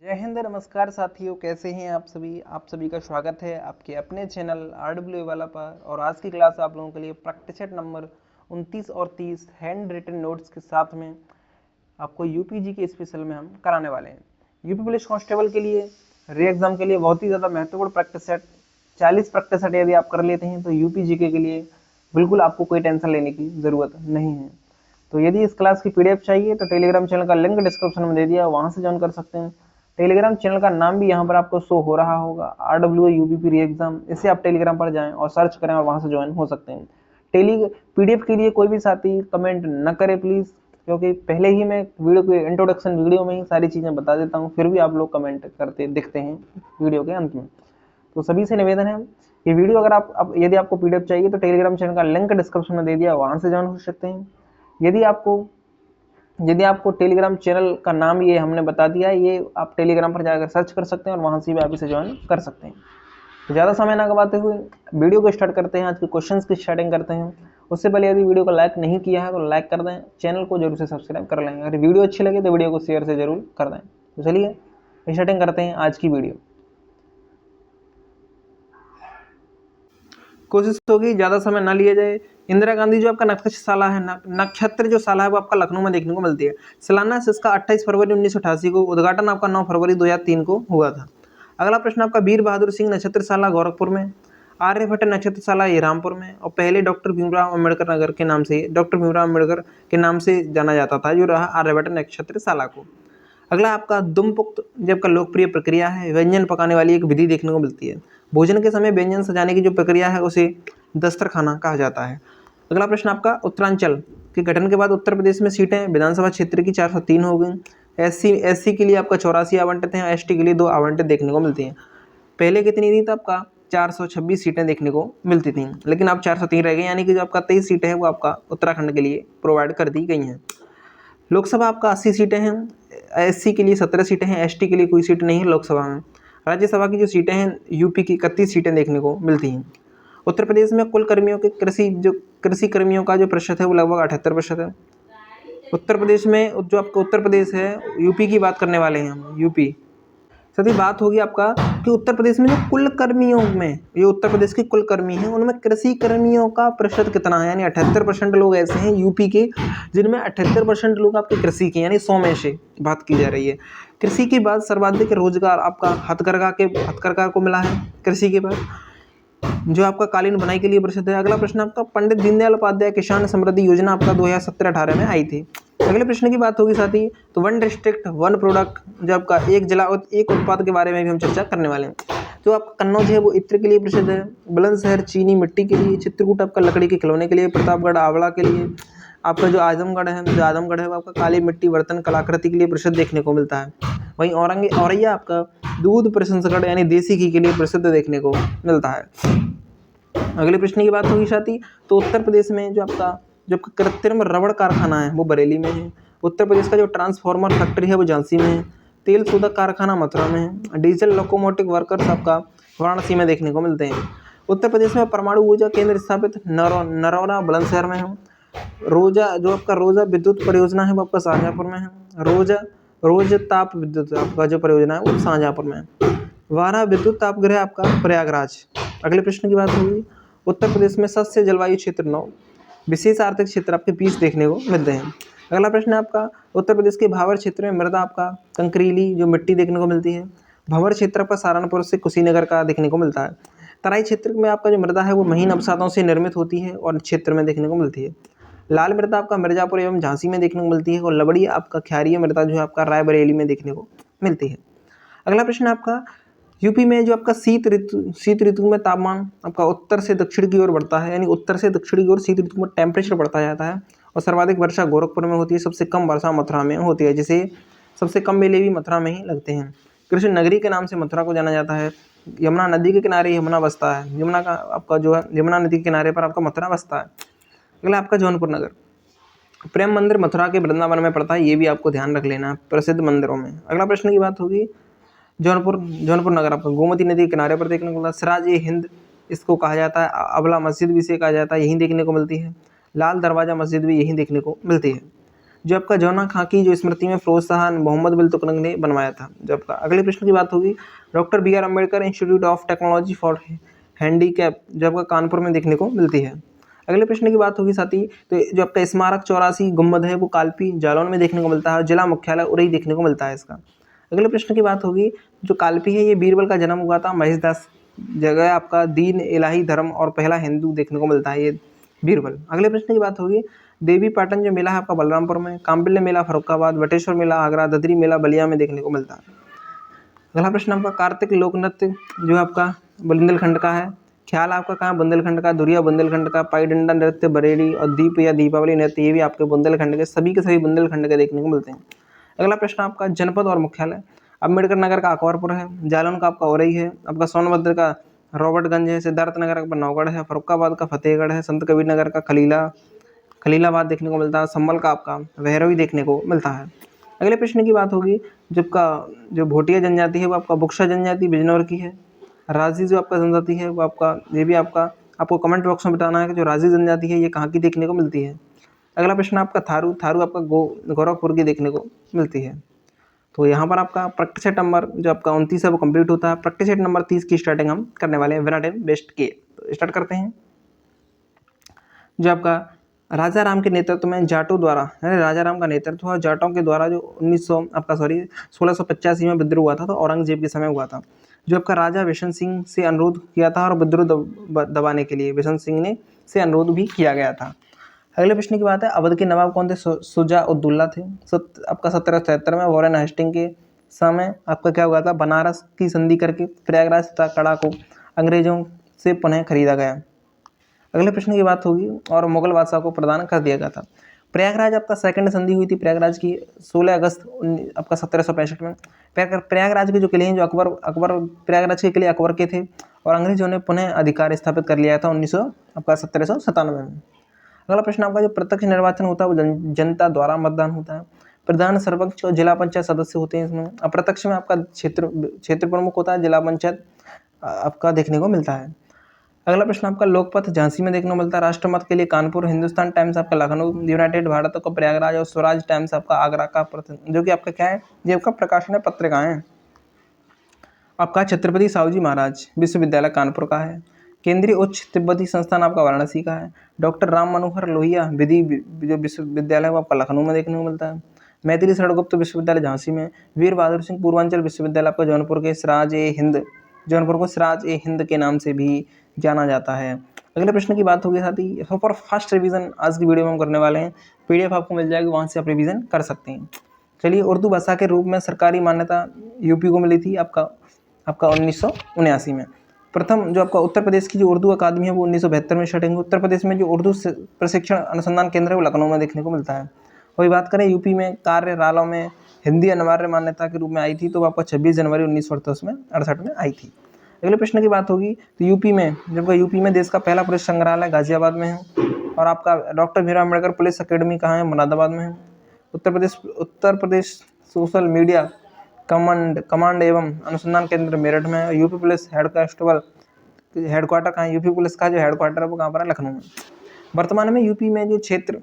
जय हिंद, नमस्कार साथियों, कैसे हैं आप सभी का स्वागत है आपके अपने चैनल RW वाला पर। और आज की क्लास आप लोगों के लिए प्रैक्टिस सेट नंबर 29 और 30 हैंड रिटन नोट्स के साथ में आपको यूपीजी के स्पेशल में हम कराने वाले हैं। यूपी पुलिस कांस्टेबल के लिए री एग्जाम के लिए बहुत ही ज़्यादा महत्वपूर्ण प्रैक्टिस सेट 40 प्रैक्टिस सेट यदि आप कर लेते हैं तो यूपीजी के लिए बिल्कुल आपको कोई टेंशन लेने की ज़रूरत नहीं है। तो यदि इस क्लास की पीडीएफ चाहिए तो टेलीग्राम चैनल का लिंक डिस्क्रिप्शन में दे दिया, वहां से ज्वाइन कर सकते हैं। टेलीग्राम चैनल का नाम भी यहाँ पर आपको शो हो रहा होगा, RW यूपीपी री एग्जाम। इसे आप टेलीग्राम पर जाएं और सर्च करें और वहां से ज्वाइन हो सकते हैं। पीडीएफ के लिए कोई भी साथी कमेंट न करे प्लीज, क्योंकि पहले ही मैं वीडियो के इंट्रोडक्शन वीडियो में ही सारी चीजें बता देता हूँ, फिर भी आप लोग कमेंट करते दिखते हैं वीडियो के अंत में। तो सभी से निवेदन है, ये वीडियो अगर यदि आपको पीडीएफ चाहिए तो टेलीग्राम चैनल का लिंक डिस्क्रिप्शन में दे दिया, वहां से ज्वाइन हो सकते हैं। यदि आपको टेलीग्राम चैनल का नाम ये हमने बता दिया है, ये आप टेलीग्राम पर जाकर सर्च कर सकते हैं और वहां से भी आप इसे ज्वाइन कर सकते हैं। तो ज़्यादा समय ना गवाते हुए वीडियो को स्टार्ट करते हैं। आज के क्वेश्चंस की स्टार्टिंग करते हैं। उससे पहले यदि वीडियो को लाइक नहीं किया है तो लाइक कर दें, चैनल को जरूर से सब्सक्राइब कर लें। अगर वीडियो अच्छी लगे तो वीडियो को शेयर से जरूर कर दें। तो चलिए स्टार्टिंग करते हैं आज की वीडियो। कोशिश होगी ज़्यादा समय ना लिया जाए। इंदिरा गांधी जो आपका नक्षत्रशाला है, नक्षत्र जो शाला है वो आपका लखनऊ में देखने को मिलती है। सालाना इसका 28 फरवरी 1988 को, उद्घाटन आपका 9 फरवरी 2003 को हुआ था। अगला प्रश्न आपका वीर बहादुर सिंह नक्षत्रशाला गोरखपुर में, आर्यभट्ट नक्षत्रशाला ये रामपुर में, और पहले डॉक्टर भीमराव अम्बेडकर नगर के नाम से, डॉक्टर भीमराव अम्बेडकर के नाम से जाना जाता था, जो रहा आर्यभट्ट नक्षत्रशाला को। अगला आपका दुमपुक्त जो आपका लोकप्रिय प्रक्रिया है, व्यंजन पकाने वाली एक विधि देखने को मिलती है। भोजन के समय व्यंजन सजाने की जो प्रक्रिया है उसे दस्तरखाना कहा जाता है। अगला प्रश्न आपका उत्तरांचल के गठन के बाद उत्तर प्रदेश में सीटें विधानसभा क्षेत्र की 403 हो गई। एससी के लिए आपका 84 आवंटित हैं, एसटी के लिए 2 आवंटित देखने को मिलती हैं। पहले कितनी थी? तो आपका 426 सीटें देखने को मिलती थी, लेकिन अब 403 रह गई, यानी कि जो आपका 23 सीटें हैं वो आपका उत्तराखंड के लिए प्रोवाइड कर दी गई हैं। लोकसभा आपका 80 सीटें हैं, एससी के लिए 17 सीटें हैं, एसटी के लिए कोई सीट नहीं है लोकसभा में। राज्यसभा की जो सीटें हैं यूपी की 31 सीटें देखने को मिलती हैं। उत्तर प्रदेश में कुल कर्मियों के कृषि कर्मियों का जो प्रतिशत है वो लगभग 78% है। उत्तर प्रदेश में जो आपका उत्तर प्रदेश है, यूपी की बात करने वाले हैं हम, यूपी। सभी बात होगी आपका कि उत्तर प्रदेश में जो कुल कर्मियों में, ये उत्तर प्रदेश के कुल कर्मी हैं, उनमें कृषि कर्मियों का प्रतिशत कितना है, यानी 78% लोग ऐसे हैं यूपी के जिनमें 78% लोग आपके कृषि के, यानी 100 में से बात की जा रही है। कृषि के बाद सर्वाधिक रोजगार आपका हथकरघा को मिला है। कृषि के बाद जो आपका कालीन बुनाई के लिए प्रसिद्ध है। अगला प्रश्न आपका पंडित दीनदयाल उपाध्याय किसान समृद्धि योजना आपका 2017-18 में आई थी। अगले प्रश्न की बात होगी साथी, तो वन डिस्ट्रिक्ट वन प्रोडक्ट जो आपका एक उत्पाद के बारे में भी हम चर्चा करने वाले हैं। जो आपका कन्नौज है वो इत्र के लिए प्रसिद्ध है, बुलंदशहर चीनी मिट्टी के लिए, चित्रकूट आपका लकड़ी के खिलौने के लिए, प्रतापगढ़ आंवला के लिए, आपका जो आजमगढ़ है वो आपका काली मिट्टी बर्तन कलाकृति के लिए प्रसिद्ध देखने को मिलता है। वहीं औरैया आपका दूध प्रसंस्करण यानी देसी घी के लिए प्रसिद्ध देखने को मिलता है। अगले प्रश्न की बात होगी साथी, तो उत्तर प्रदेश में जो आपका कृत्रिम रबड़ कारखाना है वो बरेली में है। उत्तर प्रदेश का जो ट्रांसफार्मर फैक्ट्री है वो झांसी में है। तेल शोधक कारखाना मथुरा में है। डीजल लोकोमोटिव वर्कर्स आपका वाराणसी में देखने को मिलते हैं। उत्तर प्रदेश में परमाणु ऊर्जा केंद्र स्थापित नरौरा बुलंदशहर में है। रोजा विद्युत परियोजना है वो आपका शाहजहाँपुर में है। रोज ताप विद्युत आपका जो परियोजना है वो शाहजहाँपुर में है। वारा विद्युत तापगृह आपका प्रयागराज। अगले प्रश्न की बात होगी, उत्तर प्रदेश में सस्य जलवायु क्षेत्र 9, विशेष आर्थिक क्षेत्र आपके 20 देखने को मिलते हैं। अगला प्रश्न है आपका, उत्तर प्रदेश के भावर क्षेत्र में मृदा आपका कंकरीली जो मिट्टी देखने को मिलती है। भावर क्षेत्र आपका सहारनपुर से कुशीनगर का देखने को मिलता है। तराई क्षेत्र में आपका जो मृदा है वो महीन अवसादों से निर्मित होती है और क्षेत्र में देखने को मिलती है। लाल मृदा आपका मिर्जापुर एवं झांसी में देखने को मिलती है, और लवड़ी आपका क्षारीय मृदा जो है आपका रायबरेली में देखने को मिलती है। अगला प्रश्न आपका, यूपी में जो आपका शीत ऋतु में तापमान आपका उत्तर से दक्षिण की ओर बढ़ता है, यानी उत्तर से दक्षिण की ओर शीत ऋतु में टेम्परेचर बढ़ता जाता है, और सर्वाधिक वर्षा गोरखपुर में होती है, सबसे कम वर्षा मथुरा में होती है, जिसे सबसे कम मेले भी मथुरा में ही लगते हैं। कृष्ण नगरी के नाम से मथुरा को जाना जाता है। यमुना नदी के किनारे यमुना बसता है, यमुना नदी के किनारे पर आपका मथुरा बसता है। अगला आपका जौनपुर नगर, प्रेम मंदिर मथुरा के वृंदावन में पड़ता है, ये भी आपको ध्यान रख लेना प्रसिद्ध मंदिरों में। अगला प्रश्न की बात होगी, जौनपुर नगर आपका गोमती नदी के किनारे पर देखने को मिलता है। सिराज ए हिंद इसको कहा जाता है। अबला मस्जिद भी इसे कहा जाता है, यहीं देखने को मिलती है। लाल दरवाजा मस्जिद भी यहीं देखने को मिलती है। जो आपका जौना खां की जो स्मृति में फिरोज शाह मोहम्मद बिन तुगलक ने बनवाया था। जो आपका अगले प्रश्न की बात होगी, doctor BR Ambedkar institute of technology for handicap जो आपका कानपुर में देखने को मिलती है। अगले प्रश्न की बात होगी साथी, तो जो आपका स्मारक 84 गुम्बद है वो कालपी जालौन में देखने को मिलता है, जिला मुख्यालय उरई देखने को मिलता है इसका। अगले प्रश्न की बात होगी, जो कालपी है ये बीरबल का जन्म हुआ था, महेशदास जगह आपका दीन इलाही धर्म और पहला हिंदू देखने को मिलता है ये बीरबल। अगले प्रश्न की बात होगी, देवी पाटन जो मेला है आपका बलरामपुर में, कांपिल्य मेला फरुखाबाद, वटेश्वर मेला आगरा, ददरी मेला बलिया में देखने को मिलता है। अगला प्रश्न आपका कार्तिक लोक नृत्य जो आपका बुंदेलखंड का है, ख्याल आपका कहाँ बुंदेलखंड का, दुरिया बुंदेलखंड का, पाई डंडा नृत्य बरेली और दीप या दीपावली नृत्य ये भी आपके बुंदेलखंड के सभी बुंदेलखंड के देखने को मिलते हैं। अगला प्रश्न आपका जनपद और मुख्यालय, अम्बेडकर नगर का अकबरपुर है, जालौन का आपका औरई है, आपका सोनभद्र का रॉबर्टगंज है, सिद्धार्थ नगर का नौगढ़ है, फरुखाबाद का फतेहगढ़ है, संत कबीर नगर का खलीलाबाद देखने को मिलता है, संभल का आपका वहरवी देखने को मिलता है। अगले प्रश्न की बात होगी, जो भोटिया जनजाति है वो आपका बुक्शा जनजाति बिजनौर की है, राजी जो आपका जनजाति है वो आपका ये भी आपको कमेंट बॉक्स में बताना है कि जो राजी जनजाति है ये कहाँ की देखने को मिलती है। अगला प्रश्न आपका थारू आपका गोरखपुर की देखने को मिलती है। तो यहाँ पर आपका प्रैक्टिस सेट नंबर जो आपका 29 है वो कंप्लीट होता है। प्रैक्टिस सेट नंबर 30 की स्टार्टिंग हम करने वाले हैं बिना टाइम वेस्ट किए। तो स्टार्ट करते हैं। जो आपका राजा राम के नेतृत्व में जाटों द्वारा, राजा राम का नेतृत्व और जाटों के द्वारा जो 1685 में विद्रोह हुआ था, तो औरंगजेब के समय हुआ था। जो आपका राजा बिशन सिंह से अनुरोध किया था और विद्रोह दबाने के लिए बिशन सिंह ने से अनुरोध भी किया गया था। अगले प्रश्न की बात है, अवध के नवाब कौन थे? शुजा उद्दौला थे। आपका 1773 में वॉरेन हेस्टिंग के समय आपका क्या हुआ था? बनारस की संधि करके प्रयागराज तथा कड़ा को अंग्रेजों से पुनः खरीदा गया। अगले प्रश्न की बात होगी, और मुगल बादशाह को प्रदान कर दिया गया था। प्रयागराज आपका सेकंड संधि हुई थी प्रयागराज की 16 अगस्त आपका 1765 में। प्रयागराज के जो किले हैं जो अकबर प्रयागराज के किले अकबर के थे और अंग्रेजों ने पुनः अधिकार स्थापित कर लिया था 1797 में। अगला प्रश्न आपका, जो प्रत्यक्ष निर्वाचन होता है वो जनता द्वारा मतदान होता है। प्रधान, सरपंच और जिला पंचायत सदस्य होते हैं इसमें। अप्रत्यक्ष में आपका क्षेत्र प्रमुख होता है, जिला पंचायत आपका देखने को मिलता है। अगला प्रश्न आपका, लोकपथ झांसी में देखने को मिलता है, राष्ट्रमत के लिए कानपुर, हिंदुस्तान टाइम्स आपका लखनऊ, यूनाइटेड भारत का प्रयागराज और स्वराज टाइम्स आपका आगरा का जो कि आपका क्या है, ये आपका प्रकाशन पत्रिकाएं हैं। आपका छत्रपति साहूजी महाराज विश्वविद्यालय कानपुर का है। केंद्रीय उच्च तिब्बती संस्थान आपका वाराणसी का है। डॉक्टर राम मनोहर लोहिया विधि जो विश्वविद्यालय वो आपका लखनऊ में देखने को मिलता है। मैथिली शरणगुप्त विश्वविद्यालय झांसी में। वीर बहादुर सिंह पूर्वांचल विश्वविद्यालय आपका जौनपुर के जौनपुर को सिराज ए हिंद के नाम से भी जाना जाता है। अगले प्रश्न की बात होगी साथी, सुपर फास्ट रिवीजन आज की वीडियो में हम करने वाले हैं। PDF आपको मिल जाएगी, वहाँ से आप रिवीजन कर सकते हैं। चलिए, उर्दू भाषा के रूप में सरकारी मान्यता यूपी को मिली थी आपका 1979 में। प्रथम जो आपका उत्तर प्रदेश की जो उर्दू अकादमी है वो 1972 में स्टार्टिंग। उत्तर प्रदेश में जो उर्दू प्रशिक्षण अनुसंधान केंद्र है वो लखनऊ में देखने को मिलता है। वही बात करें यूपी में कार्यशालाओं में हिंदी अनिवार्य मान्यता के रूप में आई थी, तो आपका 26 जनवरी 1968 में आई थी। अगले प्रश्न की बात होगी, तो यूपी में देश का पहला पुलिस संग्रहालय गाजियाबाद में है। और आपका doctor Bhimrao Ambedkar police academy कहाँ है? मुरादाबाद में है। Uttar Pradesh social media command एवं अनुसंधान केंद्र मेरठ में है। यूपी पुलिस हेडक्वार्टर कहाँ है? यूपी पुलिस का जो हेडक्वार्टर है वो कहाँ पर है? लखनऊ में। वर्तमान में यूपी में जो क्षेत्र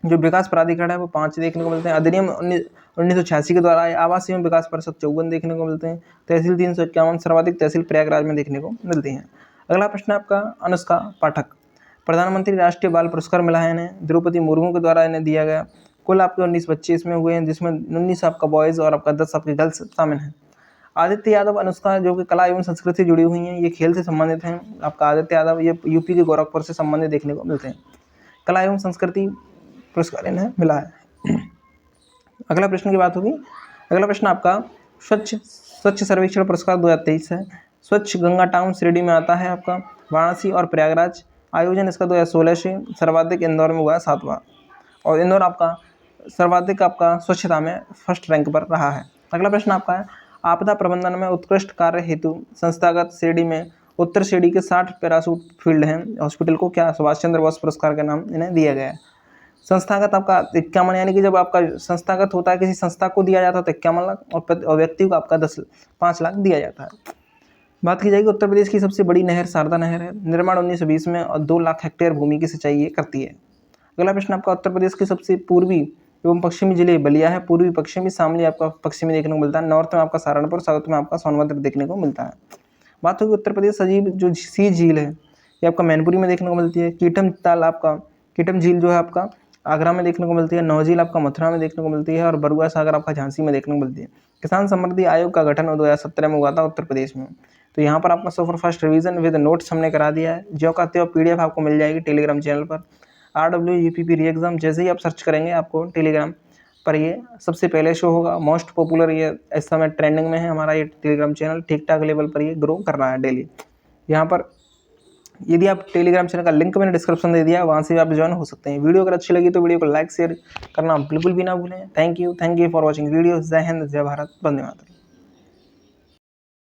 जो विकास प्राधिकरण है वो 5 देखने को मिलते हैं। अधिनियम 1986 के द्वारा आवास एवं विकास परिषद 54 देखने को मिलते हैं। तहसील 351, सर्वाधिक तहसील प्रयागराज में देखने को मिलती हैं। अगला प्रश्न आपका, अनुष्का पाठक, प्रधानमंत्री राष्ट्रीय बाल पुरस्कार मिला है इन्हें, द्रौपदी मुर्मू के द्वारा इन्हें दिया गया। कुल आपके 19 बच्चे इसमें हुए हैं, जिसमें 19 आपका बॉयज़ और आपका 10 आपके गर्ल्स शामिल हैं। आदित्य यादव, अनुष्का जो कि कला एवं संस्कृति से जुड़ी हुई हैं, ये खेल से संबंधित हैं। आपका आदित्य यादव ये यूपी के गोरखपुर से संबंधित देखने को मिलते हैं। कला एवं संस्कृति पुरस्कार इन्हें मिला है। अगला प्रश्न की बात होगी, अगला प्रश्न आपका स्वच्छ सर्वेक्षण पुरस्कार 2023 है। स्वच्छ गंगा टाउन शिरडी में आता है आपका, वाराणसी और प्रयागराज। आयोजन इसका 2016 से, सर्वाधिक इंदौर में हुआ है 7वां, और इंदौर आपका सर्वाधिक आपका स्वच्छता में फर्स्ट रैंक पर रहा है। अगला प्रश्न आपका है, आपदा प्रबंधन में उत्कृष्ट कार्य हेतु संस्थागत शिरडी में उत्तर शिरडी के 60 पैराशूट फील्ड हैं हॉस्पिटल को क्या सुभाष चंद्र बोस पुरस्कार के नाम इन्हें दिया गया है। संस्थागत आपका 51, यानी कि जब आपका संस्थागत होता है किसी संस्था को दिया जाता है तो 51 लाख और व्यक्ति को आपका 5 लाख दिया जाता है। बात की जाएगी उत्तर प्रदेश की सबसे बड़ी नहर शारदा नहर है, निर्माण 1920 में और 2 लाख हेक्टेयर भूमि की सिंचाई ये करती है। अगला प्रश्न आपका, उत्तर प्रदेश की सबसे पूर्वी एवं पश्चिमी जिले बलिया है, पूर्वी पश्चिमी शामली आपका पश्चिमी देखने को मिलता है, नॉर्थ में आपका सहारनपुर, साउथ में आपका सोनभद्र देखने को मिलता है। बात होगी उत्तर प्रदेश सजीव जो सी झील है ये आपका मैनपुरी में देखने को मिलती है। कीटम ताल आपका कीटम झील जो है आपका आगरा में देखने को मिलती है। नौझील आपका मथुरा में देखने को मिलती है और बरुआ सागर आपका झांसी में देखने को मिलती है। किसान समृद्धि आयोग का गठन 2017 में हुआ था उत्तर प्रदेश में। तो यहाँ पर आपका super fast revision with notes हमने करा दिया है, जो का त्यों PDF आपको मिल जाएगी टेलीग्राम चैनल पर। RWGPP री एग्जाम जैसे ही आप सर्च करेंगे आपको टेलीग्राम पर ये सबसे पहले शो होगा। मोस्ट पॉपुलर ये इस समय ट्रेंडिंग में है हमारा ये टेलीग्राम चैनल, ठीक ठाक लेवल पर ये ग्रो कर रहा है डेली। यहाँ पर यदि आप टेलीग्राम चैनल का लिंक मैंने डिस्क्रिप्शन दे दिया, वहाँ से भी आप ज्वाइन हो सकते हैं। वीडियो अगर अच्छी लगी तो वीडियो को लाइक शेयर करना बिल्कुल भी ना भूलें। Thank you for watching video. जय हिंद, जय भारत, वंदे मातरम।